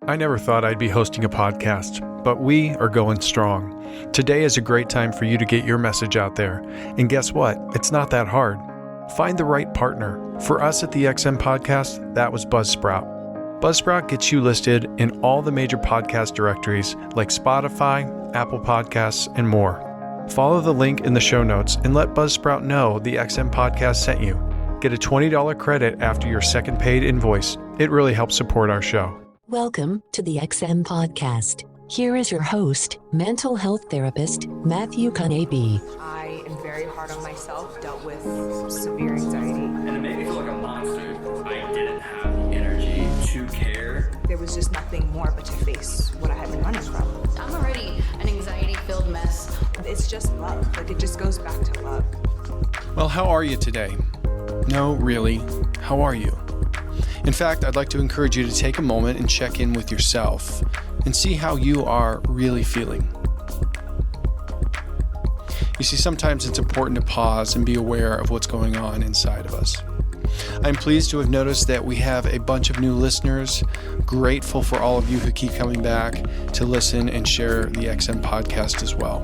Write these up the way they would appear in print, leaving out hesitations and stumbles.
I never thought I'd be hosting a podcast, but we are going strong. Today is a great time for you to get your message out there. And guess what? It's not that hard. Find the right partner. For us at the XM Podcast, that was Buzzsprout. Buzzsprout gets you listed in all the major podcast directories like Spotify, Apple Podcasts, and more. Follow the link in the show notes and let Buzzsprout know the XM Podcast sent you. Get a $20 credit after your second paid invoice. It really helps support our show. Welcome to the XM Podcast. Here is your host, mental health therapist, Matthew Kanabe. I am very hard on myself, dealt with severe anxiety. And it made me feel like a monster. I didn't have the energy to care. There was just nothing more but to face what I had been running from. I'm already an anxiety-filled mess. It's just love. Like, it just goes back to love. Well, how are you today? No, really, how are you? In fact, I'd like to encourage you to take a moment and check in with yourself and see how you are really feeling. You see, sometimes it's important to pause and be aware of what's going on inside of us. I'm pleased to have noticed that we have a bunch of new listeners. Grateful for all of you who keep coming back to listen and share the XM Podcast as well.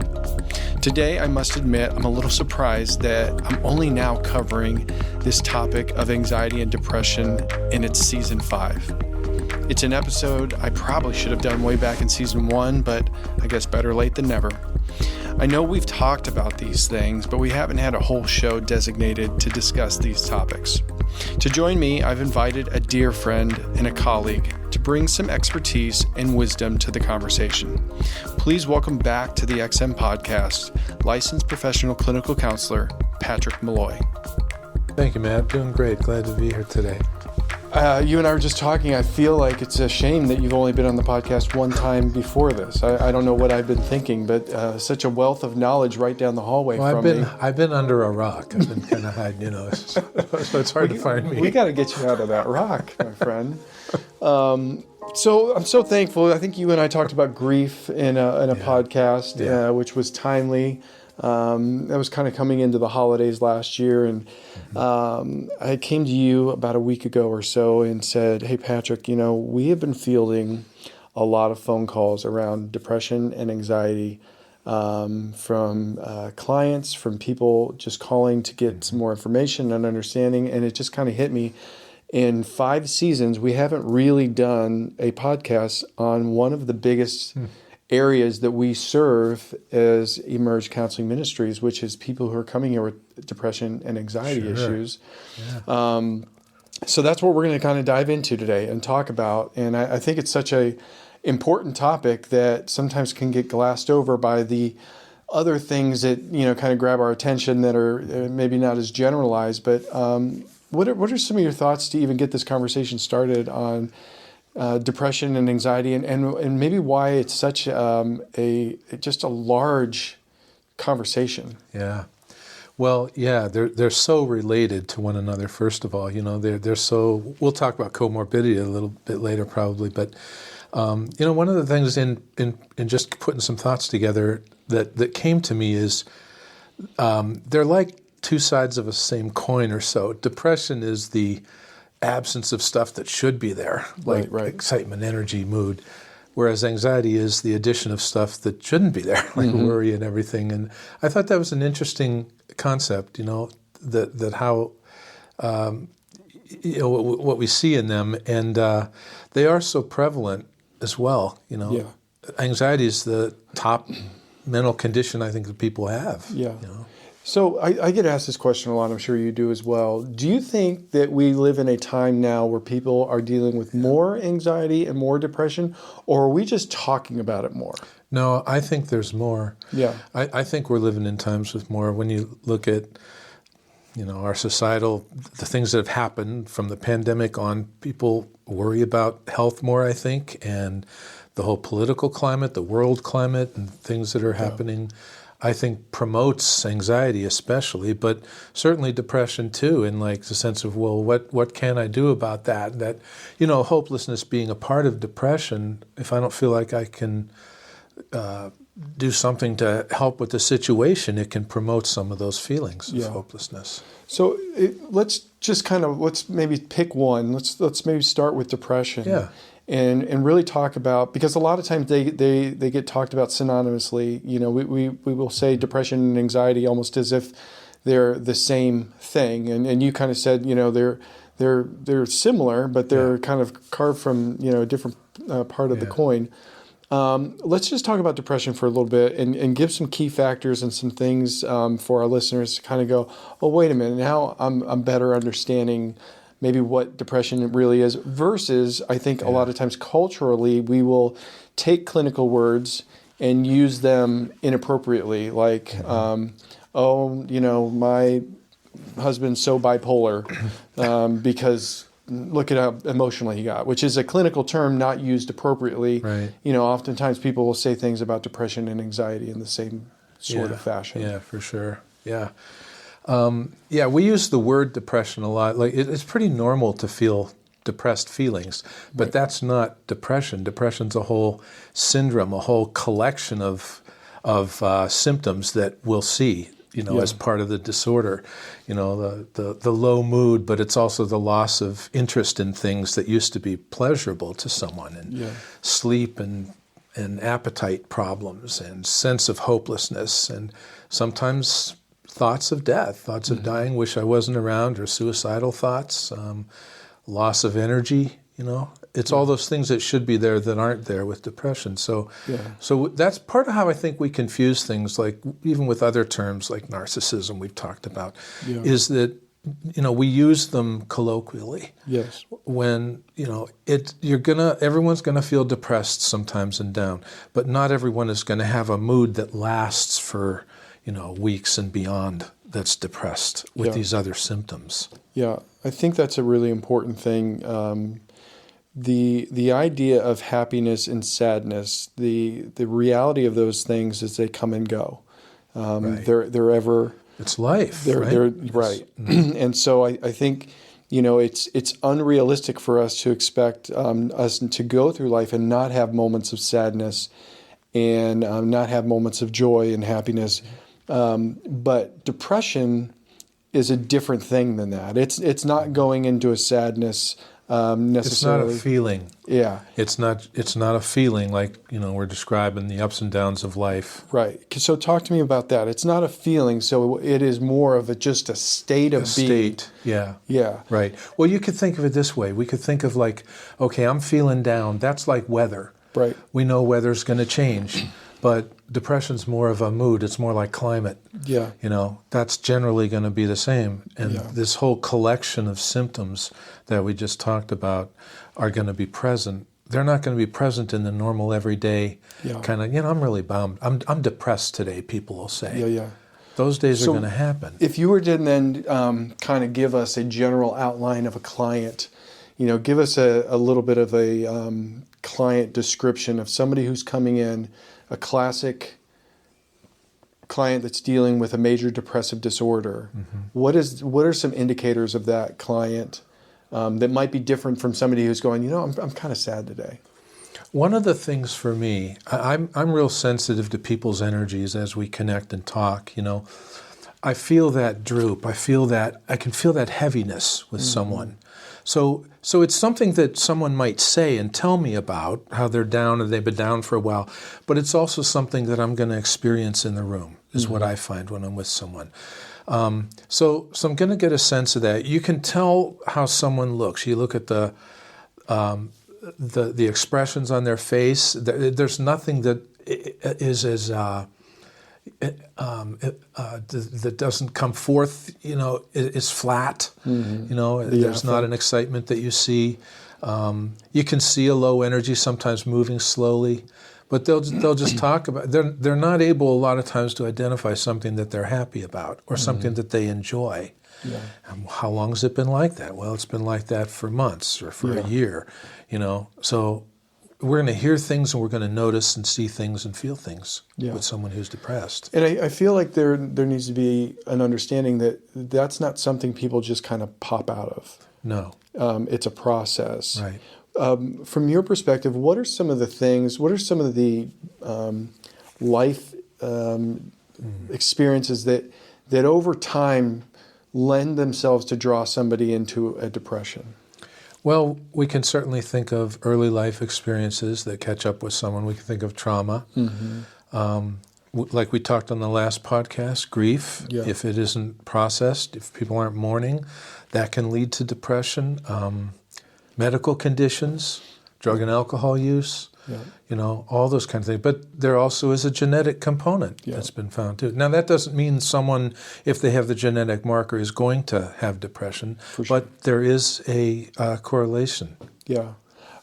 Today, I must admit, I'm a little surprised that I'm only now covering this topic of anxiety and depression in its season 5. It's an episode I probably should have done way back in season 1, but I guess better late than never. I know we've talked about these things, but we haven't had a whole show designated to discuss these topics. To join me, I've invited a dear friend and a colleague to bring some expertise and wisdom to the conversation. Please welcome back to the XM Podcast, licensed professional clinical counselor, Patrick Milloy. Thank you, Matt. Doing great. Glad to be here today. You and I were just talking. I feel like it's a shame that you've only been on the podcast one time before this. I don't know what I've been thinking, but such a wealth of knowledge right down the hallway from me. I've been under a rock. I've been kind of hiding, so it's hard to find me. We got to get you out of that rock, my friend. So I'm so thankful. I think you and I talked about grief in a podcast, which was timely. That was kind of coming into the holidays last year, and I came to you about a week ago or so and said, hey, Patrick, we have been fielding a lot of phone calls around depression and anxiety from clients, from people just calling to get some more information and understanding, and it just kind of hit me. In 5 seasons, we haven't really done a podcast on one of the biggest areas that we serve as Emerge Counseling Ministries, which is people who are coming here with depression and anxiety issues. Yeah. So that's what we're going to kind of dive into today and talk about. And I think it's such a important topic that sometimes can get glassed over by the other things that, kind of grab our attention that are maybe not as generalized. But what are some of your thoughts to even get this conversation started on depression and anxiety, and maybe why it's such just a large conversation? Yeah. Well, yeah, they're so related to one another. First of all, they're so. We'll talk about comorbidity a little bit later, probably. But one of the things in just putting some thoughts together that came to me is they're like two sides of a same coin or so. Depression is the absence of stuff that should be there, like excitement, energy, mood, whereas anxiety is the addition of stuff that shouldn't be there, like worry and everything. And I thought that was an interesting concept, that how what we see in them, and they are so prevalent as well. Anxiety is the top mental condition I think that people have. Yeah. So I get asked this question a lot, I'm sure you do as well. Do you think that we live in a time now where people are dealing with more anxiety and more depression, or are we just talking about it more? No, I think there's more. Yeah. I think we're living in times with more. When you look at, our societal, the things that have happened from the pandemic on, people worry about health more, I think, and the whole political climate, the world climate, and things that are happening, I think promotes anxiety especially, but certainly depression too, in like the sense of, well, what can I do about that? That, hopelessness being a part of depression, if I don't feel like I can do something to help with the situation, it can promote some of those feelings of hopelessness. So let's maybe pick one. Let's maybe start with depression. Yeah. and really talk about, because a lot of times they get talked about synonymously. You know, we will say depression and anxiety almost as if they're the same thing, and you kind of said, you know, they're similar, but they're kind of carved from, you know, a different part of the coin. Let's just talk about depression for a little bit and give some key factors and some things for our listeners to kind of go, oh, wait a minute, now I'm better understanding maybe what depression really is, versus I think a lot of times culturally we will take clinical words and use them inappropriately, like, oh, you know, my husband's so bipolar because look at how emotional he got, which is a clinical term not used appropriately. Right. You know, oftentimes people will say things about depression and anxiety in the same sort of fashion. Yeah, for sure. Yeah. We use the word depression a lot. Like it's pretty normal to feel depressed feelings, but that's not depression. Depression's a whole syndrome, a whole collection of symptoms that we'll see, you know, as part of the disorder. You know, the low mood, but it's also the loss of interest in things that used to be pleasurable to someone, and sleep and appetite problems and sense of hopelessness, and sometimes thoughts of death, thoughts of dying, wish I wasn't around, or suicidal thoughts, loss of energy, you know. It's all those things that should be there that aren't there with depression. So that's part of how I think we confuse things, like even with other terms like narcissism we've talked about, is that, you know, we use them colloquially. Yes. When, you know, everyone's gonna feel depressed sometimes and down, but not everyone is gonna have a mood that lasts for, you know, weeks and beyond, that's depressed with these other symptoms. Yeah, I think that's a really important thing. The idea of happiness and sadness, the reality of those things is they come and go. They're ever. It's life. They're right. And so I think, you know, it's unrealistic for us to expect us to go through life and not have moments of sadness and not have moments of joy and happiness. But depression is a different thing than that. It's not going into a sadness necessarily. It's not a feeling. Yeah. It's not a feeling like, you know, we're describing the ups and downs of life. Right. So talk to me about that. It's not a feeling, so it is more of just a state of being. State, yeah. Yeah. Right. Well, you could think of it this way. We could think of like, okay, I'm feeling down. That's like weather. Right. We know weather's going to change. But depression's more of a mood. It's more like climate. Yeah. You know, that's generally going to be the same. And this whole collection of symptoms that we just talked about are going to be present. They're not going to be present in the normal everyday kind of, you know, I'm really bummed. I'm depressed today, people will say. Yeah. Those days are going to happen. If you were to then kind of give us a general outline of a client, you know, give us a little bit of a client description of somebody who's coming in, a classic client that's dealing with a major depressive disorder. What are some indicators of that client that might be different from somebody who's going, you know, I'm kind of sad today? One of the things for me, I'm real sensitive to people's energies as we connect and talk, you know. I feel that droop. I can feel that heaviness with someone. So it's something that someone might say and tell me about, how they're down and they've been down for a while, but it's also something that I'm going to experience in the room, is what I find when I'm with someone. So I'm going to get a sense of that. You can tell how someone looks. You look at the expressions on their face. There's nothing that is as that doesn't come forth, you know, is flat. You know, there's not an excitement that you see. You can see a low energy, sometimes moving slowly, but they'll just talk about. They're not able a lot of times to identify something that they're happy about or something that they enjoy. Yeah. How long has it been like that? Well, it's been like that for months or for a year. You know, so we're going to hear things and we're going to notice and see things and feel things with someone who's depressed. And I feel like there needs to be an understanding that that's not something people just kind of pop out of. No. It's a process. Right. From your perspective, what are some of the life experiences that over time lend themselves to draw somebody into a depression? Well, we can certainly think of early life experiences that catch up with someone. We can think of trauma. Like we talked on the last podcast, grief, if it isn't processed, if people aren't mourning, that can lead to depression. Medical conditions, drug and alcohol use, all those kinds of things. But there also is a genetic component that's been found too. Now, that doesn't mean someone, if they have the genetic marker, is going to have depression, but there is a correlation. Yeah.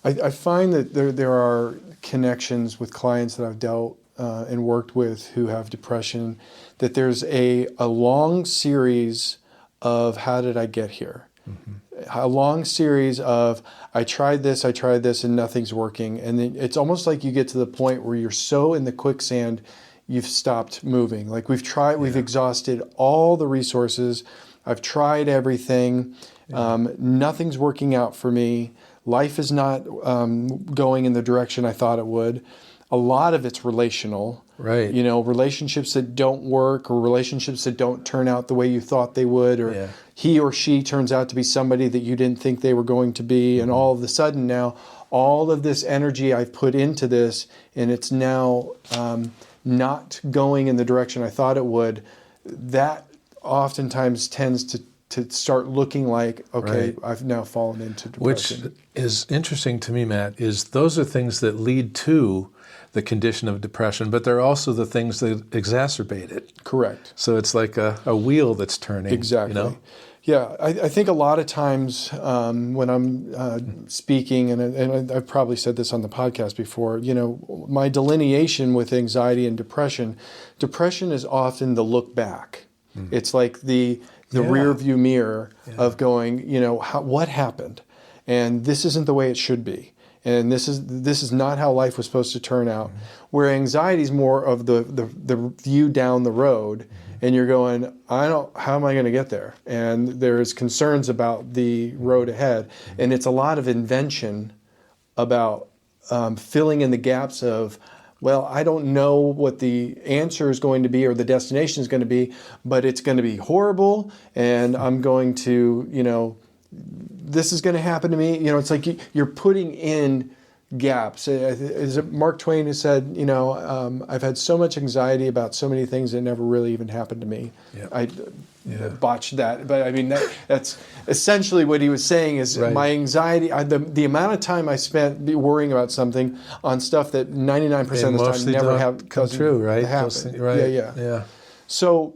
I find that there are connections with clients that I've dealt and worked with who have depression, that there's a long series of how did I get here? A long series of I tried this, and nothing's working. And then it's almost like you get to the point where you're so in the quicksand, you've stopped moving. Like we've exhausted all the resources. I've tried everything. Nothing's working out for me. Life is not going in the direction I thought it would. A lot of it's relational. Right. Relationships that don't work, or relationships that don't turn out the way you thought they would, or he or she turns out to be somebody that you didn't think they were going to be, and all of a sudden now, all of this energy I've put into this, and it's now not going in the direction I thought it would, that oftentimes tends to start looking like, okay, I've now fallen into depression. Which is interesting to me, Matt, is those are things that lead to the condition of depression, but they're also the things that exacerbate it. Correct. So it's like a wheel that's turning. Exactly. Yeah, I think a lot of times when I'm speaking, and I've probably said this on the podcast before, my delineation with anxiety and depression is often the look back. It's like the rear view mirror of going, what happened? And this isn't the way it should be. And this is not how life was supposed to turn out. Where anxiety is more of the view down the road, and you're going, how am I going to get there? And there's concerns about the road ahead, and it's a lot of invention about filling in the gaps of, well, I don't know what the answer is going to be or the destination is going to be, but it's going to be horrible, and I'm going to, this is going to happen to me. It's like you're putting in gaps. Is it Mark Twain who said, I've had so much anxiety about so many things that never really even happened to me. I botched that. But I mean, that's essentially what he was saying is my anxiety, the amount of time I spent worrying about something on stuff that 99% of the time never come true, right? Happen. Yeah. So,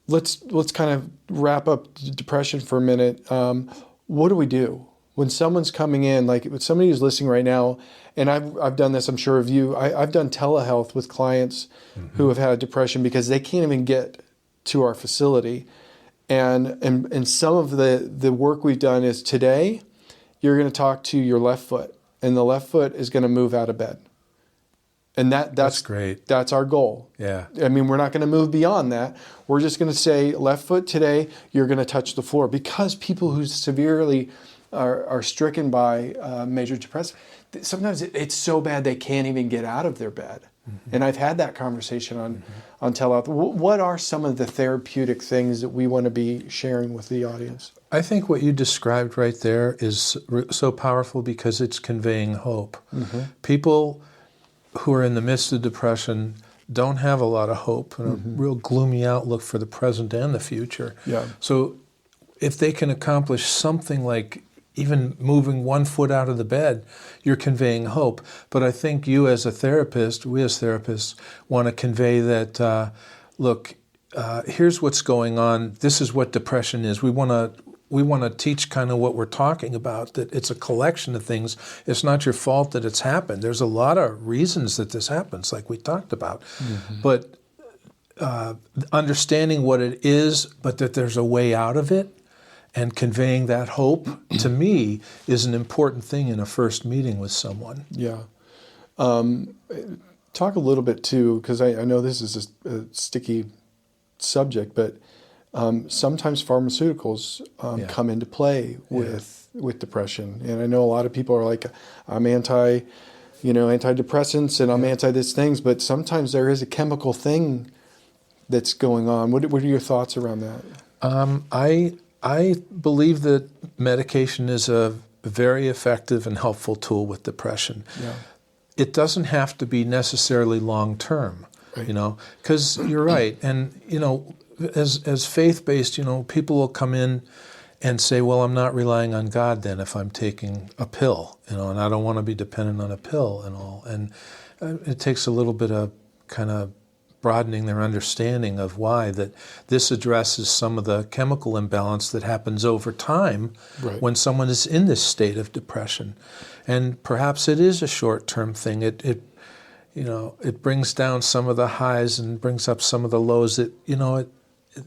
let's kind of wrap up depression for a minute. What do we do when someone's coming in, like with somebody who's listening right now? And I've done this, I'm sure of you. I've done telehealth with clients who have had depression because they can't even get to our facility. And some of the work we've done is today, you're going to talk to your left foot, and the left foot is going to move out of bed. And that's great. That's our goal. Yeah. I mean, we're not going to move beyond that. We're just going to say, left foot today, you're going to touch the floor. Because people who severely are stricken by major depression, sometimes it's so bad they can't even get out of their bed. And I've had that conversation on telehealth. What are some of the therapeutic things that we want to be sharing with the audience? I think what you described right there is so powerful because it's conveying hope. People who are in the midst of depression don't have a lot of hope and a real gloomy outlook for the present and the future. Yeah. So if they can accomplish something like even moving one foot out of the bed, you're conveying hope. But I think you as a therapist, we as therapists, want to convey that, look, here's what's going on. This is what depression is. We want to teach kind of what we're talking about, that it's a collection of things. It's not your fault that it's happened. There's a lot of reasons that this happens, like we talked about. But understanding what it is, but that there's a way out of it, and conveying that hope, to me, is an important thing in a first meeting with someone. Yeah. Talk a little bit, too, because I know this is a sticky subject, but sometimes pharmaceuticals come into play with depression. And I know a lot of people are like, I'm antidepressants and I'm anti these things, but sometimes there is a chemical thing that's going on. What are your thoughts around that? I believe that medication is a very effective and helpful tool with depression. Yeah. It doesn't have to be necessarily long-term, Right. you know, because you're right. And, you know, as faith-based, you know, people will come in and say, well, I'm not relying on God then if I'm taking a pill, you know, and I don't want to be dependent on a pill and all. And it takes a little bit of kind of broadening their understanding of why that this addresses some of the chemical imbalance that happens over time Right. when someone is in this state of depression. And perhaps it is a short-term thing. It you know, it brings down some of the highs and brings up some of the lows that, you know,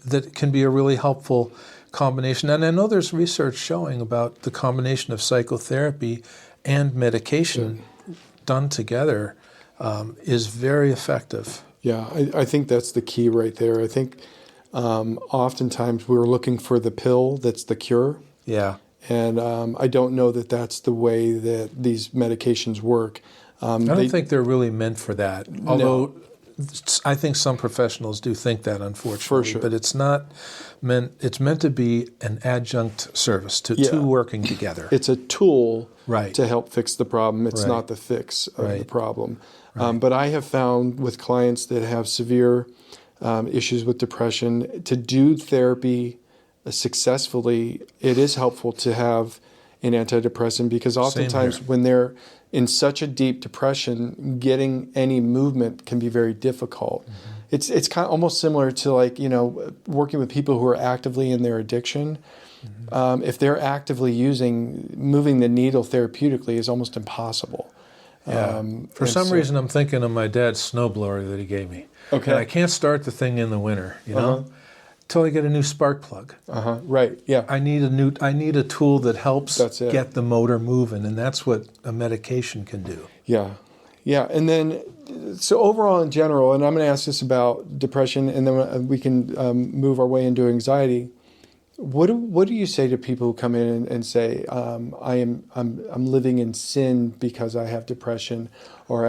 that can be a really helpful combination. And I know there's research showing about the combination of psychotherapy and medication done together is very effective. Yeah, I think that's the key right there. I think oftentimes we're looking for the pill that's the cure. Yeah. And I don't know that that's the way that these medications work. I don't think they're really meant for that. Although I think some professionals do think that, unfortunately. For sure. But it's not meant, it's meant to be an adjunct service to two working together. It's a tool Right. to help fix the problem. It's Right. not the fix of the Right. problem. Right. But I have found with clients that have severe issues with depression, to do therapy successfully, it is helpful to have an antidepressant, because oftentimes here. when they're in such a deep depression, getting any movement can be very difficult. Mm-hmm. It's kind of almost similar to, like, you know, working with people who are actively in their addiction. Mm-hmm. If they're actively moving the needle therapeutically is almost impossible. Yeah. For some reason, I'm thinking of my dad's snowblower that he gave me. Okay. And I can't start the thing in the winter, you know, until I get a new spark plug. Right. Yeah. I need a tool that helps That's it. get the motor moving, and that's what a medication can do. Yeah. Yeah. And then, so overall in general, and I'm going to ask this about depression, and then we can move our way into anxiety. What do you say to people who come in and say, I'm living in sin because I have depression, or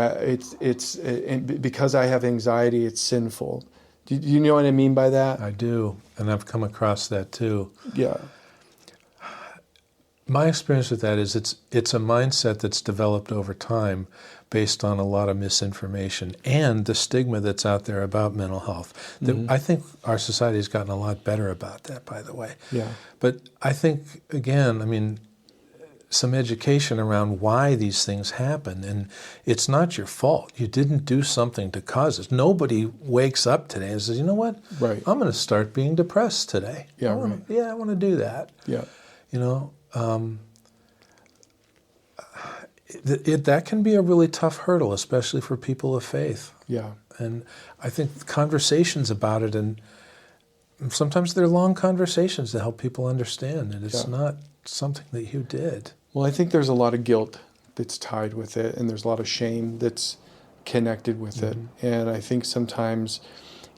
because I have anxiety, it's sinful? Do you know what I mean by that? I do, and I've come across that too. Yeah. My experience with that is it's a mindset that's developed over time based on a lot of misinformation and the stigma that's out there about mental health. I think our society has gotten a lot better about that, by the way. Yeah. But I think, again, I mean, some education around why these things happen, and it's not your fault. You didn't do something to cause it. Nobody wakes up today and says, you know what? Right. I'm going to start being depressed today. Yeah, I want to do that. Yeah. You know, that can be a really tough hurdle, especially for people of faith. Yeah. And I think conversations about it, and sometimes they're long conversations to help people understand, and it's not something that you did. Well, I think there's a lot of guilt that's tied with it, and there's a lot of shame that's connected with it. And I think sometimes,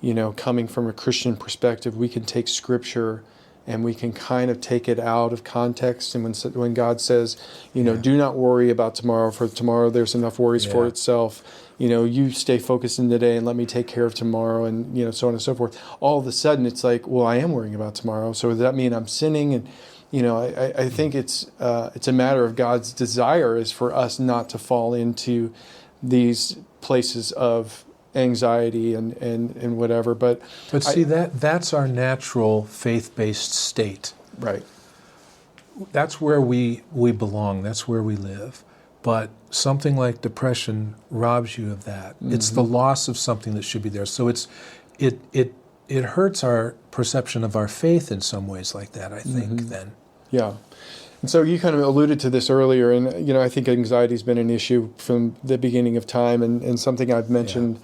you know, coming from a Christian perspective, we can take Scripture and we can kind of take it out of context. And when God says, you know, do not worry about tomorrow, for tomorrow there's enough worries for itself. You know, you stay focused in today and let me take care of tomorrow, and, you know, so on and so forth. All of a sudden it's like, well, I am worrying about tomorrow. So does that mean I'm sinning? And, you know, I think it's a matter of God's desire is for us not to fall into these places of anxiety and whatever. But see, that's our natural faith-based state. Right. That's where we belong. That's where we live. But something like depression robs you of that. It's the loss of something that should be there. So it hurts our perception of our faith in some ways like that, I think, then. Yeah. And so you kind of alluded to this earlier, and, you know, I think anxiety's been an issue from the beginning of time, and something I've mentioned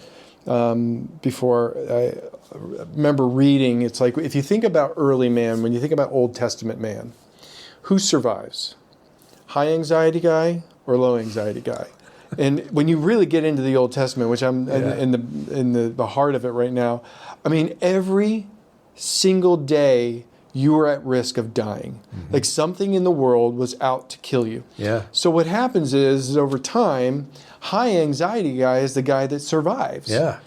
before. I remember reading, it's like, if you think about early man, when you think about Old Testament man, who survives? High anxiety guy or low anxiety guy? And when you really get into the Old Testament, which I'm in the heart of it right now, I mean, every single day you were at risk of dying. Like something in the world was out to kill you. Yeah. So what happens is over time, high anxiety guy is the guy that survives. Yeah.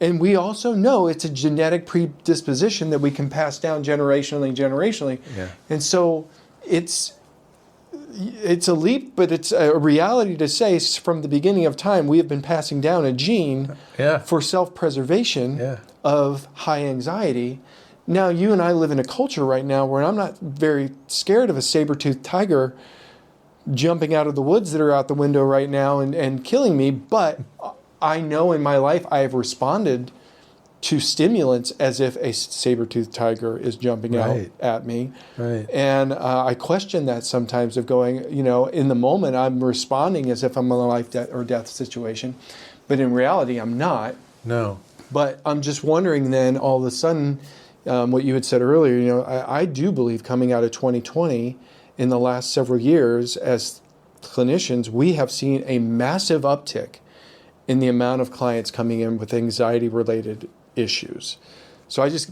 And we also know it's a genetic predisposition that we can pass down generationally. Yeah. And so it's a leap, but it's a reality to say from the beginning of time, we have been passing down a gene for self-preservation of high anxiety. Now, you and I live in a culture right now where I'm not very scared of a saber-toothed tiger jumping out of the woods that are out the window right now and killing me, but I know in my life I have responded to stimulants as if a saber-toothed tiger is jumping out at me. Right. And I question that sometimes of going, in the moment I'm responding as if I'm in a life or death situation, but in reality I'm not. No. But I'm just wondering then all of a sudden, what you had said earlier, I do believe coming out of 2020, in the last several years as clinicians, we have seen a massive uptick in the amount of clients coming in with anxiety-related issues. So I just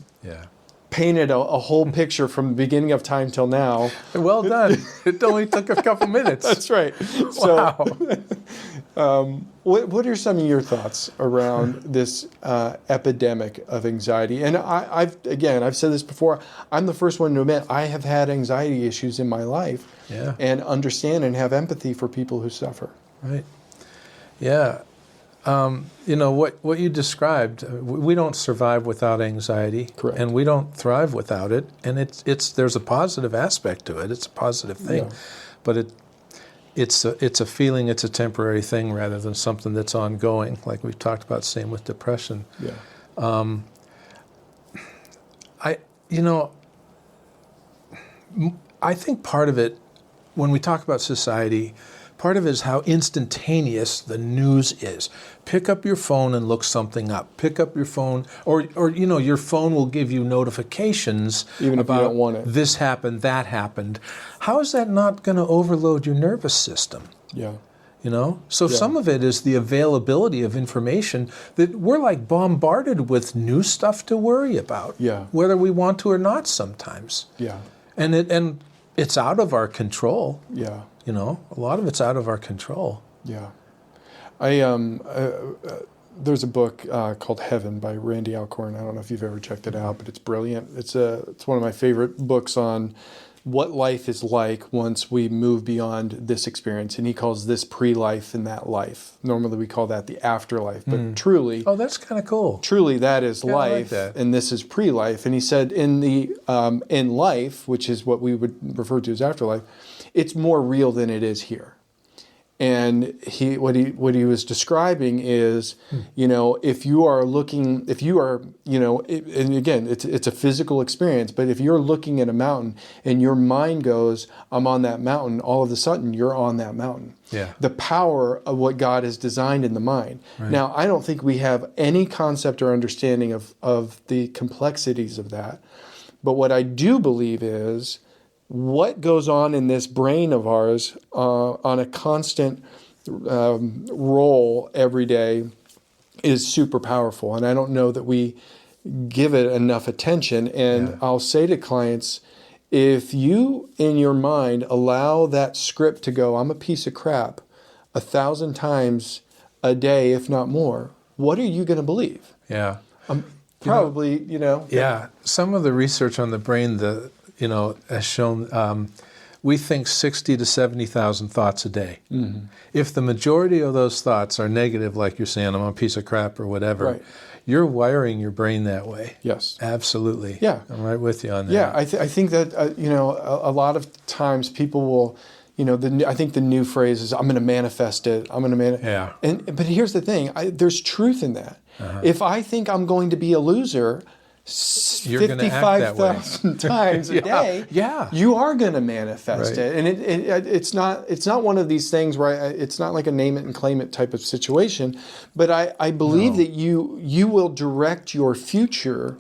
painted a whole picture from the beginning of time till now. Well done. It only took a couple minutes. That's right. Wow. So, what are some of your thoughts around this epidemic of anxiety? And I've said this before. I'm the first one to admit I have had anxiety issues in my life, and understand and have empathy for people who suffer. Right. Yeah. What you described, we don't survive without anxiety. Correct. And we don't thrive without it. And there's a positive aspect to it. It's a positive thing. Yeah. But it's a feeling, it's a temporary thing rather than something that's ongoing, like we've talked about, same with depression. Yeah. I think part of it, when we talk about society, part of it is how instantaneous the news is. Pick up your phone and look something up. Pick up your phone, or your phone will give you notifications even if about you don't want it. This happened, that happened. How is that not going to overload your nervous system? Yeah. So some of it is the availability of information that we're like bombarded with new stuff to worry about. Yeah. Whether we want to or not sometimes. Yeah. And it's out of our control. Yeah. A lot of it's out of our control. Yeah. There's a book called Heaven by Randy Alcorn. I don't know if you've ever checked it out, but it's brilliant. It's one of my favorite books on what life is like once we move beyond this experience. And he calls this pre-life and that life. Normally we call that the afterlife, but truly... Oh, that's kind of cool. Truly that is life, I like that. And this is pre-life. And he said in life, which is what we would refer to as afterlife, it's more real than it is here. And what he was describing is, if you are, and again, it's a physical experience, but if you're looking at a mountain and your mind goes, I'm on that mountain, all of a sudden you're on that mountain. Yeah. The power of what God has designed in the mind. Right. Now, I don't think we have any concept or understanding of the complexities of that. But what I do believe is, what goes on in this brain of ours on a constant roll every day is super powerful. And I don't know that we give it enough attention. And I'll say to clients, if you in your mind allow that script to go, I'm a piece of crap, 1,000 times a day, if not more, what are you going to believe? Yeah. Probably, Yeah. Some of the research on the brain, has shown we think 60 to 70,000 thoughts a day. Mm-hmm. If the majority of those thoughts are negative, like you're saying, I'm a piece of crap or whatever, you're wiring your brain that way. Yes. Absolutely. Yeah. I'm right with you on that. Yeah, I think that, a lot of times people will, I think the new phrase is, I'm going to manifest it. I'm going to manifest. Yeah. But here's the thing. There's truth in that. Uh-huh. If I think I'm going to be a loser 55,000 times a day, you are going to manifest it. And it's not one of these things where it's not like a name it and claim it type of situation, but I believe that you will direct your future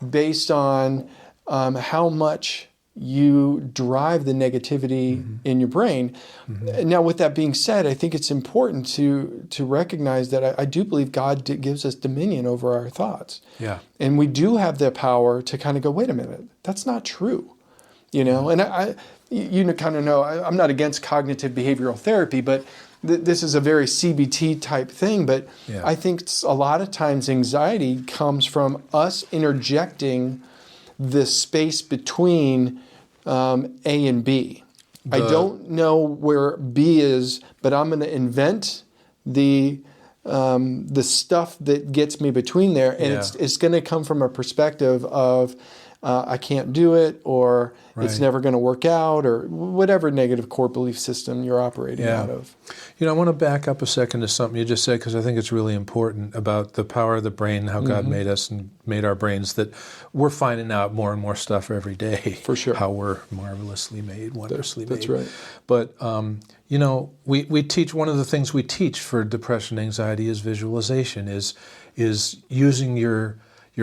based on how much you drive the negativity in your brain. Mm-hmm. Now, with that being said, I think it's important to recognize that I do believe God gives us dominion over our thoughts. Yeah. And we do have the power to kind of go, wait a minute, that's not true. And you kind of know, I'm not against cognitive behavioral therapy, but this is a very CBT type thing, but Yeah. I think a lot of times anxiety comes from us interjecting this space between A and B. I don't know where B is, but I'm going to invent the stuff that gets me between there, and Yeah. it's going to come from a perspective of I can't do it, or it's Right. never going to work out, or whatever negative core belief system you're operating Yeah. out of. You know, I want to back up a second to something you just said, because I think it's really important about the power of the brain, how God made us and made our brains, that we're finding out more and more stuff every day. For sure. How we're marvelously made, wondrously That's made. right. But, you know, we teach, one of the things we teach for depression, anxiety is visualization, is using your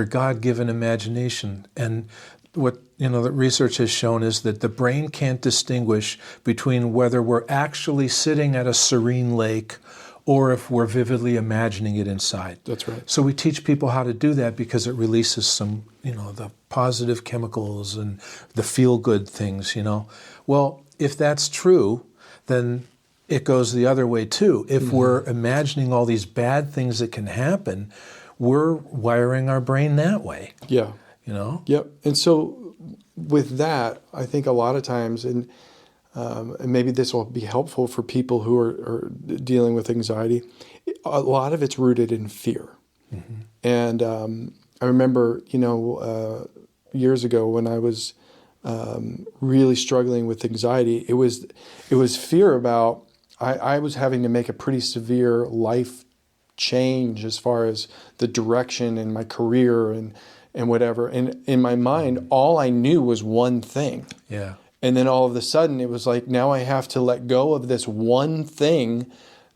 God-given imagination. And what, you know, the research has shown is that the brain can't distinguish between whether we're actually sitting at a serene lake or if we're vividly imagining it inside. That's right. So we teach people how to do that because it releases some, you know, the positive chemicals and the feel-good things, you know. Well, if that's true, then it goes the other way too. If we're imagining all these bad things that can happen, we're wiring our brain that way, Yeah. you know? Yep. And so with that, I think a lot of times, and maybe this will be helpful for people who are dealing with anxiety, a lot of it's rooted in fear. And I remember, you know, years ago when I was really struggling with anxiety, it was fear about, I was having to make a pretty severe life change as far as the direction in my career and whatever. And in my mind, all I knew was one thing. Yeah. And then all of a sudden it was like, now I have to let go of this one thing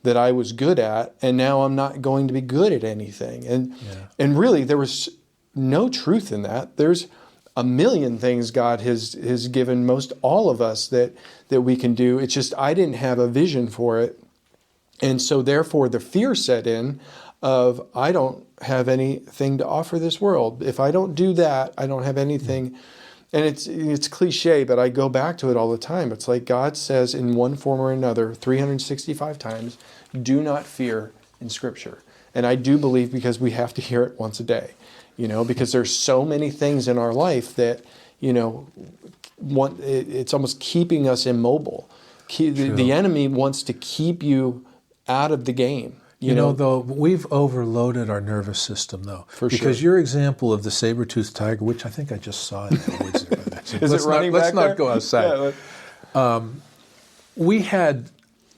that I was good at, and now I'm not going to be good at anything. And really there was no truth in that. There's a million things God has given most all of us that we can do. It's just I didn't have a vision for it. And so therefore the fear set in of, I don't have anything to offer this world. If I don't do that, I don't have anything. And it's cliche, but I go back to it all the time. It's like God says in one form or another, 365 times, do not fear in Scripture. And I do believe, because we have to hear it once a day, you know, because there's so many things in our life that, you know, it's almost keeping us immobile. The enemy wants to keep you out of the game. You know, though, we've overloaded our nervous system, though. For because sure. your example of the saber-toothed tiger, which I think I just saw in the woods. Is it running back Let's not there? go outside. Yeah, We had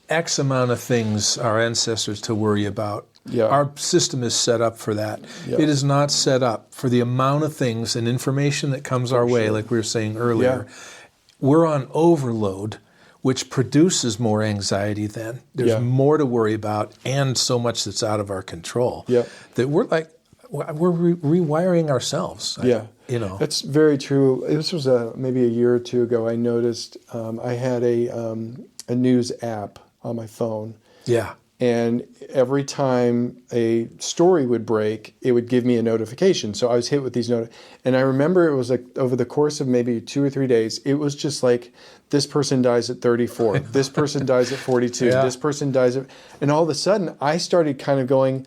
X amount of things, our ancestors, to worry about. Yeah. Our system is set up for that. Yeah. It is not set up for the amount of things and information that comes our way, like we were saying earlier. Yeah. We're on overload, which produces more anxiety then. There's Yeah. more to worry about and so much that's out of our control. Yeah. That we're rewiring ourselves. Yeah. You know. That's very true. This was maybe a year or two ago. I noticed I had a news app on my phone. Yeah. And every time a story would break, it would give me a notification. So I was hit with these and I remember it was like over the course of maybe 2 or 3 days, it was just like, this person dies at 34, this person dies at 42, Yeah. this person dies at, and all of a sudden I started kind of going,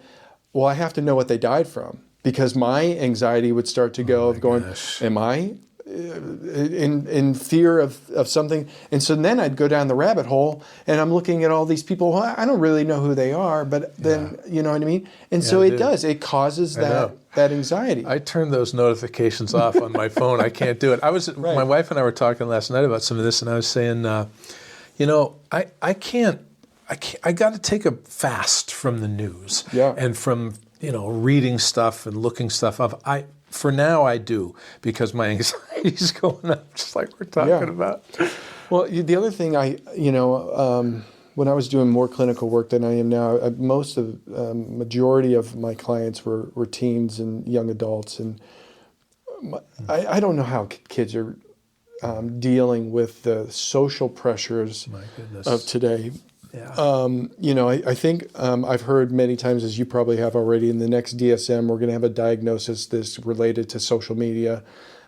well, I have to know what they died from, because my anxiety would start to go gosh. am I in fear of something? And so then I'd go down the rabbit hole, and I'm looking at all these people. Well, I don't really know who they are, but then, you know what I mean? And so it does. It causes that anxiety. I turned those notifications off on my phone. I can't do it. My wife and I were talking last night about some of this, and I was saying, you know, I got to take a fast from the news and from, you know, reading stuff and looking stuff up. For now, I do, because my anxiety's going up, just like we're talking about. Well, the other thing when I was doing more clinical work than I am now, majority of my clients were teens and young adults, and I don't know how kids are dealing with the social pressures of today. Yeah. You know, I think I've heard many times, as you probably have already, in the next DSM, we're going to have a diagnosis that's related to social media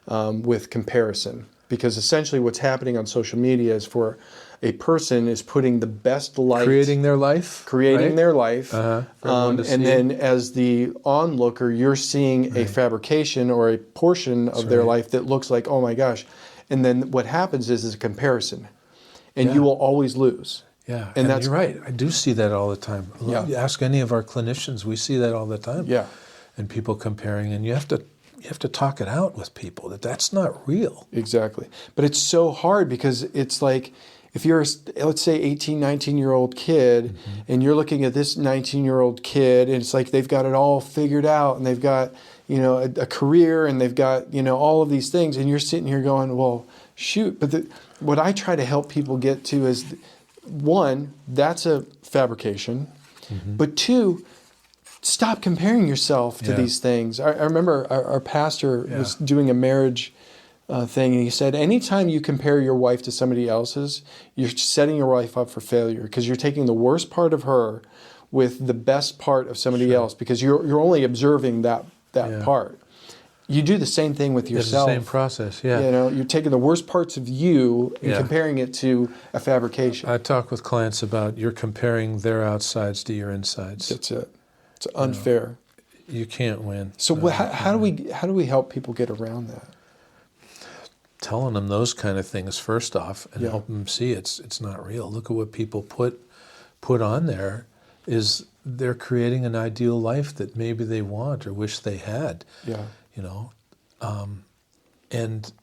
with comparison. Because essentially what's happening on social media is, for a person is putting the best light, creating their life, creating their life, for everyone to see. and then as the onlooker, you're seeing a fabrication or a portion of their life that looks like, oh my gosh. And then what happens is a comparison, and you will always lose. Yeah, and that's you're right. I do see that all the time. Yeah. Ask any of our clinicians; we see that all the time. Yeah, and people comparing, and you have to talk it out with people that's not real. exactly. But it's so hard because it's like, if you're, let's say, 18, 19-year-old kid, and you're looking at this 19-year-old kid, and it's like they've got it all figured out, and they've got, a career, and they've got, all of these things, and you're sitting here going, well, shoot. But what I try to help people get to is, one, that's a fabrication, but two, stop comparing yourself to these things. I remember our pastor was doing a marriage thing, and he said, anytime you compare your wife to somebody else's, you're setting your wife up for failure, because you're taking the worst part of her with the best part of somebody else, because you're only observing that part. You do the same thing with yourself. It's the same process, yeah. You're taking the worst parts of you and comparing it to a fabrication. I talk with clients about you're comparing their outsides to your insides. That's it. It's unfair. You can't win. So how do we help people get around that? Telling them those kind of things first off, and help them see it's not real. Look at what people put on there. Is they're creating an ideal life that maybe they want or wish they had. Yeah. And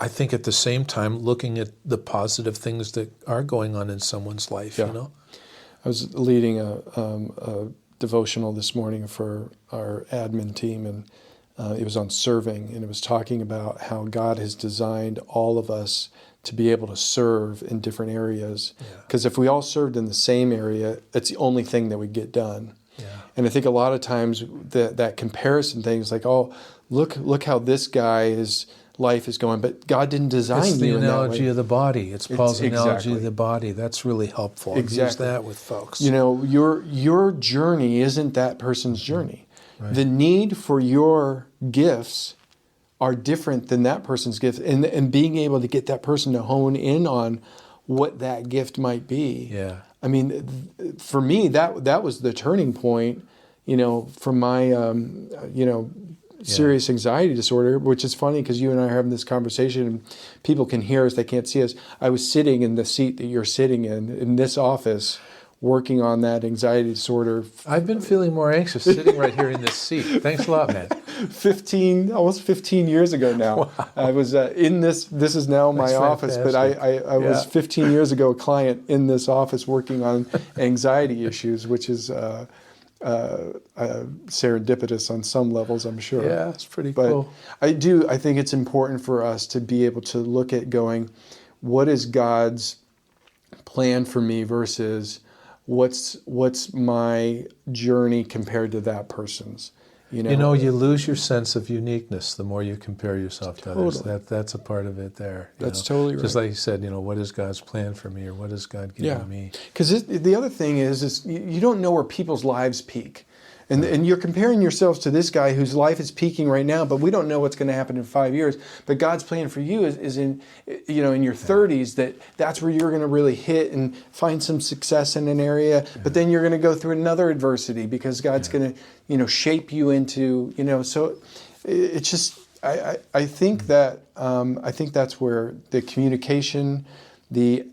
I think at the same time looking at the positive things that are going on in someone's life. I was leading a devotional this morning for our admin team, and it was on serving, and it was talking about how God has designed all of us to be able to serve in different areas. Because if we all served in the same area, it's the only thing that would get done. And I think a lot of times that comparison thing is like, oh, look how this guy's life is going, but God didn't design you in that way. It's the analogy of the body. It's Paul's analogy of the body. That's really helpful. Exactly. Use that with folks. Your journey isn't that person's journey. Right. The need for your gifts are different than that person's gifts, and being able to get that person to hone in on what that gift might be. Yeah. I mean, for me, that was the turning point, from my, serious anxiety disorder, which is funny because you and I are having this conversation and people can hear us, they can't see us. I was sitting in the seat that you're sitting in this office, working on that anxiety disorder. I've been feeling more anxious sitting right here in this seat. Thanks a lot, man. Almost 15 years ago now. Wow. I was in this is now my office, but I was 15 years ago a client in this office working on anxiety issues, which is serendipitous on some levels, I'm sure. Yeah, it's pretty cool. I think it's important for us to be able to look at going, what is God's plan for me versus what's my journey compared to that person's? You lose your sense of uniqueness the more you compare yourself to others. That's a part of it there. That's totally right. Just like you said, what is God's plan for me, or what is God giving me? Because the other thing is you don't know where people's lives peak. And you're comparing yourselves to this guy whose life is peaking right now, but we don't know what's going to happen in 5 years. But God's plan for you is in your 30s, that's where you're going to really hit and find some success in an area. Yeah. But then you're going to go through another adversity because God's going to shape you into So it's just I think that I think that's where the communication, the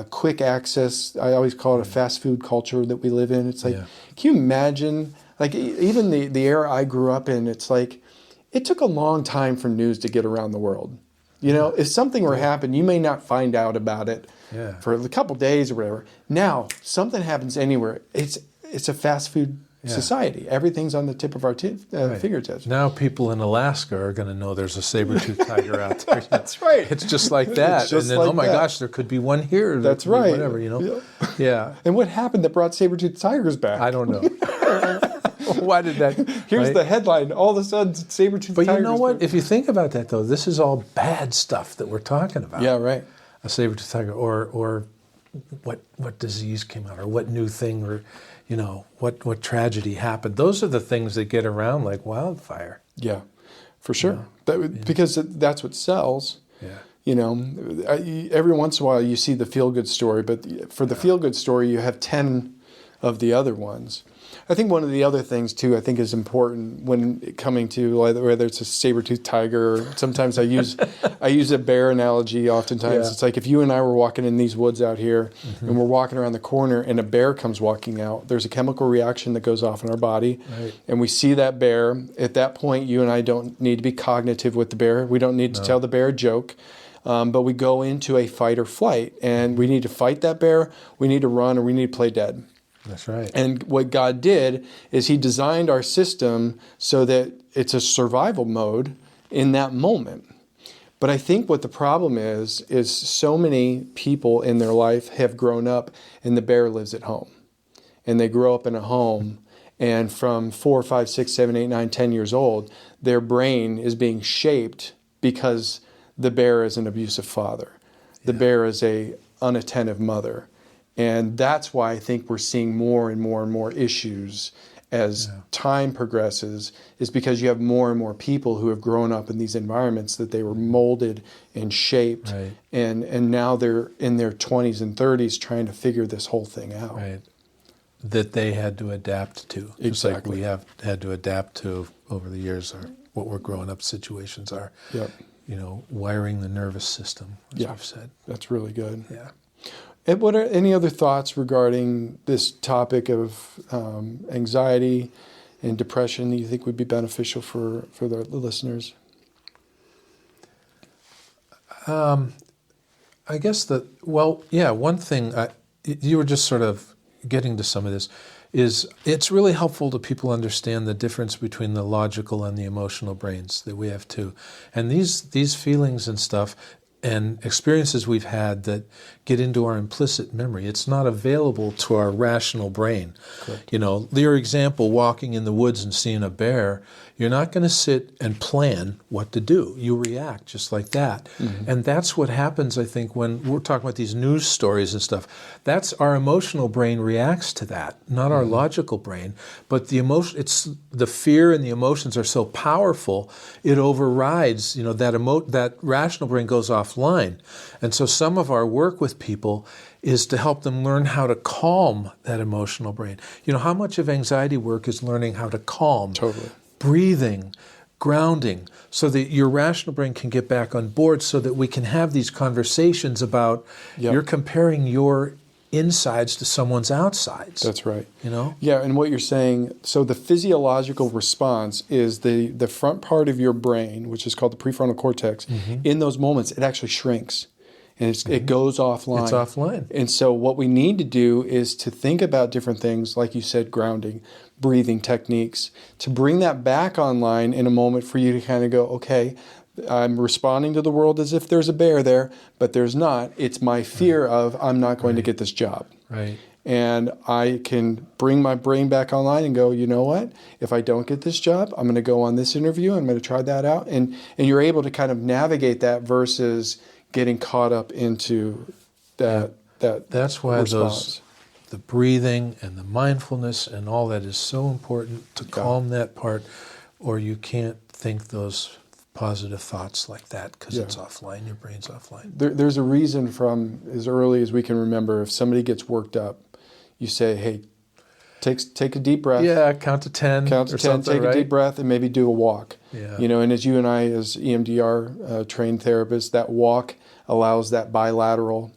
quick access. I always call it a fast food culture that we live in. It's like, can you imagine? Like even the era I grew up in, it's like it took a long time for news to get around the world. If something were to happen, you may not find out about it for a couple days or whatever. Now, something happens anywhere. It's a fast food society. Everything's on the tip of our fingertips. Now people in Alaska are going to know there's a saber-toothed tiger out there. That's right. It's just like that. And then, oh my gosh, there could be one here. That's right. Whatever, Yeah. And what happened that brought saber-toothed tigers back? I don't know. Why did that? Here's the headline. All of a sudden, saber-toothed tigers. But you know what? If you think about that, though, this is all bad stuff that we're talking about. Yeah, right. A saber-toothed tiger, or what disease came out, or what new thing, or what tragedy happened. Those are the things that get around like wildfire. Yeah, for sure. Because that's what sells. Yeah. every once in a while you see the feel-good story, but for the feel-good story, you have 10 of the other ones. I think one of the other things, too, I think is important when coming to whether it's a saber-toothed tiger, or sometimes I use a bear analogy oftentimes. Yeah. It's like if you and I were walking in these woods out here and we're walking around the corner and a bear comes walking out, there's a chemical reaction that goes off in our body. Right. And we see that bear. At that point, you and I don't need to be cognitive with the bear. We don't need to tell the bear a joke. But we go into a fight or flight, and we need to fight that bear, we need to run, or we need to play dead. That's right. And what God did is he designed our system so that it's a survival mode in that moment. But I think what the problem is so many people in their life have grown up and the bear lives at home. And they grow up in a home, and from 4, 5, 6, 7, 8, 9, 10 years old, their brain is being shaped because the bear is an abusive father. The bear is a unattentive mother. And that's why I think we're seeing more and more and more issues as time progresses, is because you have more and more people who have grown up in these environments that they were molded and shaped. Right. And now they're in their 20s and 30s trying to figure this whole thing out. Right. That they had to adapt to. Just like Exactly. we have had to adapt to over the years, or what we're growing up situations are. Yep. Wiring the nervous system, as Yeah. we've said. That's really good. Yeah. And what are any other thoughts regarding this topic of anxiety and depression that you think would be beneficial for the listeners? I guess one thing, you were just sort of getting to some of this, is it's really helpful to people understand the difference between the logical and the emotional brains that we have too. And these feelings and stuff and experiences we've had that get into our implicit memory, it's not available to our rational brain. Correct. Your example, walking in the woods and seeing a bear, you're not going to sit and plan what to do. You react just like that. Mm-hmm. And that's what happens, I think, when we're talking about these news stories and stuff. That's our emotional brain reacts to that, not our logical brain. But it's the fear and the emotions are so powerful, it overrides, that rational brain goes offline. And so some of our work with people is to help them learn how to calm that emotional brain. How much of anxiety work is learning how to calm? Totally. Breathing, grounding, so that your rational brain can get back on board, so that we can have these conversations about you're comparing your insides to someone's outsides. That's right. Yeah, and what you're saying, so the physiological response is the front part of your brain, which is called the prefrontal cortex. Mm-hmm. In those moments, it actually shrinks. And it goes offline. It's offline. And so what we need to do is to think about different things, like you said, grounding, breathing techniques, to bring that back online in a moment for you to kind of go, okay, I'm responding to the world as if there's a bear there, but there's not. It's my fear of I'm not going to get this job. Right. And I can bring my brain back online and go, you know what? If I don't get this job, I'm going to go on this interview. I'm going to try that out. And you're able to kind of navigate that versus getting caught up into that That's why response. the breathing and the mindfulness and all that is so important to calm that part, or you can't think those positive thoughts like that because it's offline, your brain's offline. There's a reason from as early as we can remember, if somebody gets worked up, you say, hey, take a deep breath. Yeah, count to 10. Count to 10, take a deep breath, and maybe do a walk. Yeah. And as you and I, as EMDR trained therapists, that walk allows that bilateral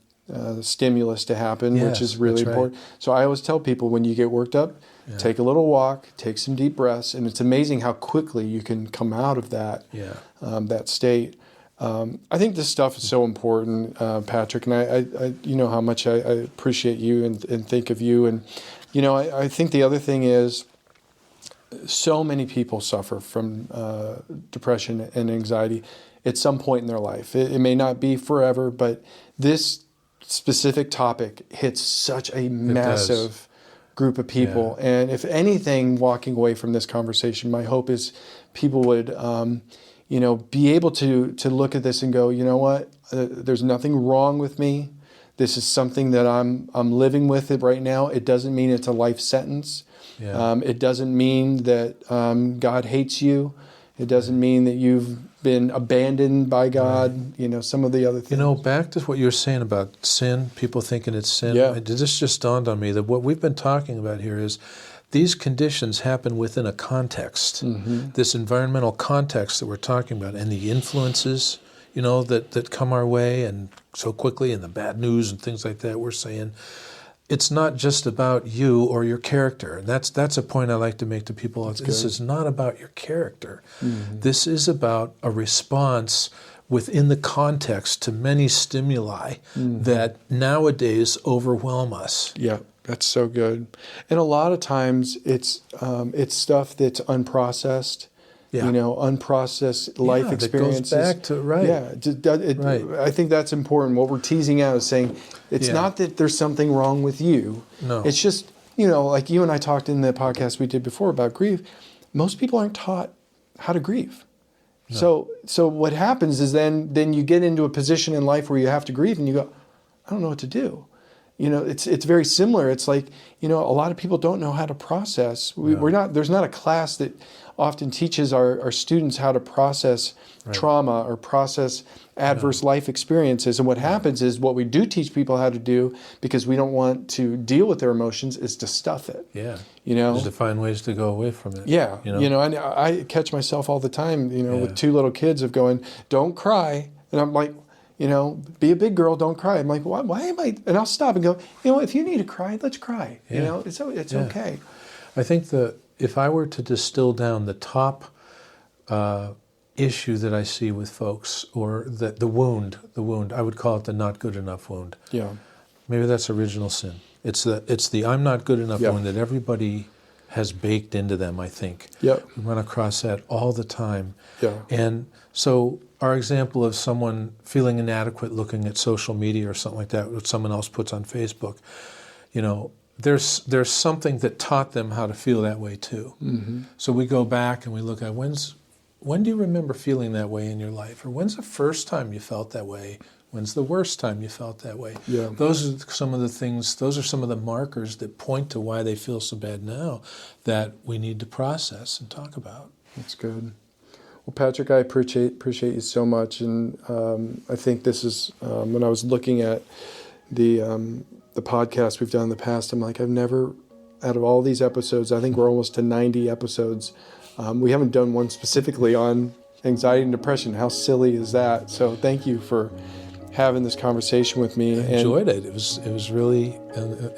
stimulus to happen, which is really important. Right. So I always tell people, when you get worked up, take a little walk, take some deep breaths, and it's amazing how quickly you can come out of that that state. I think this stuff is so important, Patrick, and I you know how much I appreciate you and think of you. And I think the other thing is, so many people suffer from depression and anxiety at some point in their life. It may not be forever, but this specific topic hits such a massive group of people. Yeah. And if anything, walking away from this conversation, my hope is people would, be able to look at this and go, you know what, there's nothing wrong with me. This is something that I'm living with it right now. It doesn't mean it's a life sentence. Yeah. It doesn't mean that God hates you. It doesn't mean that you've been abandoned by God. You know, some of the other things. You know, back to what you were saying about sin, people thinking it's sin. Yeah. This just dawned on me that what we've been talking about here is these conditions happen within a context, this environmental context that we're talking about, and the influences, you know, that come our way and so quickly, and the bad news and things like that. We're saying it's not just about you or your character. And that's a point I like to make to people. This is not about your character. This is about a response within the context to many stimuli that nowadays overwhelm us. Yeah, that's so good. And a lot of times it's stuff that's unprocessed. Yeah. You know, unprocessed life experiences. That goes back to, right. Yeah, Right. I think that's important. What we're teasing out is saying it's not that there's something wrong with you. No. It's just, you know, like you and I talked in the podcast we did before about grief, most people aren't taught how to grieve. No. So what happens is then you get into a position in life where you have to grieve and you go, I don't know what to do. You know, it's very similar. It's like, you know, a lot of people don't know how to process. There's not a class that often teaches our students how to process trauma or process adverse life experiences. And what happens is what we do teach people how to do, because we don't want to deal with their emotions, is to stuff it. Yeah. You know? Just to find ways to go away from it. Yeah. You know, and I catch myself all the time, you know, with two little kids of going, don't cry. And I'm like, you know, be a big girl, don't cry. I'm like, why am I? And I'll stop and go, you know, if you need to cry, let's cry. Yeah. You know, it's okay. I think if I were to distill down the top issue that I see with folks, or the wound, I would call it the not good enough wound. Yeah. Maybe that's original sin. It's the I'm not good enough wound that everybody has baked into them, I think. Yep. We run across that all the time. Yeah. And so our example of someone feeling inadequate looking at social media or something like that, what someone else puts on Facebook, you know, there's something that taught them how to feel that way too. So we go back and we look at when do you remember feeling that way in your life? Or when's the first time you felt that way? When's the worst time you felt that way? Yeah. Those are some of the things, those are some of the markers that point to why they feel so bad now that we need to process and talk about. That's good. Well, Patrick, I appreciate you so much. And I think this is, when I was looking at the podcast we've done in the past, I'm like, I've never, out of all these episodes, I think we're almost to 90 episodes, we haven't done one specifically on anxiety and depression. How silly is that? So thank you for having this conversation with me. I enjoyed it. It was really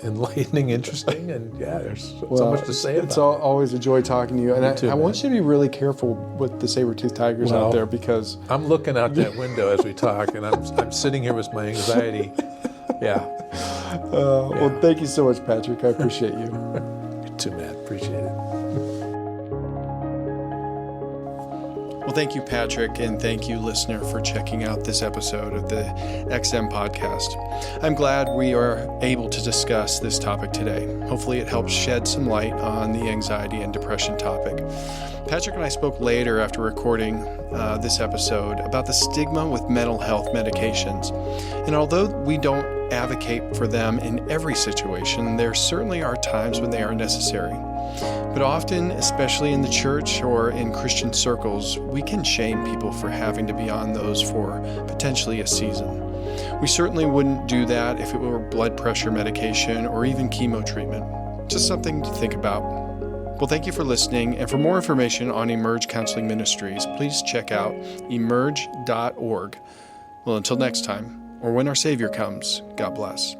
enlightening, interesting, and there's so much to say about it. It's always a joy talking to you. And I want you to be really careful with the saber-toothed tigers out there, because I'm looking out that window as we talk, and I'm sitting here with my anxiety. Well, thank you so much, Patrick. I appreciate you. You too, Matt. Appreciate it. Well, thank you, Patrick, and thank you, listener, for checking out this episode of the XM podcast. I'm glad we are able to discuss this topic today. Hopefully it helps shed some light on the anxiety and depression topic. Patrick and I spoke later after recording this episode about the stigma with mental health medications. And although we don't advocate for them in every situation, there certainly are times when they are necessary. But often, especially in the church or in Christian circles, we can shame people for having to be on those for potentially a season. We certainly wouldn't do that if it were blood pressure medication or even chemo treatment. Just something to think about. Well, thank you for listening, and for more information on Emerge Counseling Ministries, please check out emerge.org. Well, until next time, or when our Savior comes, God bless.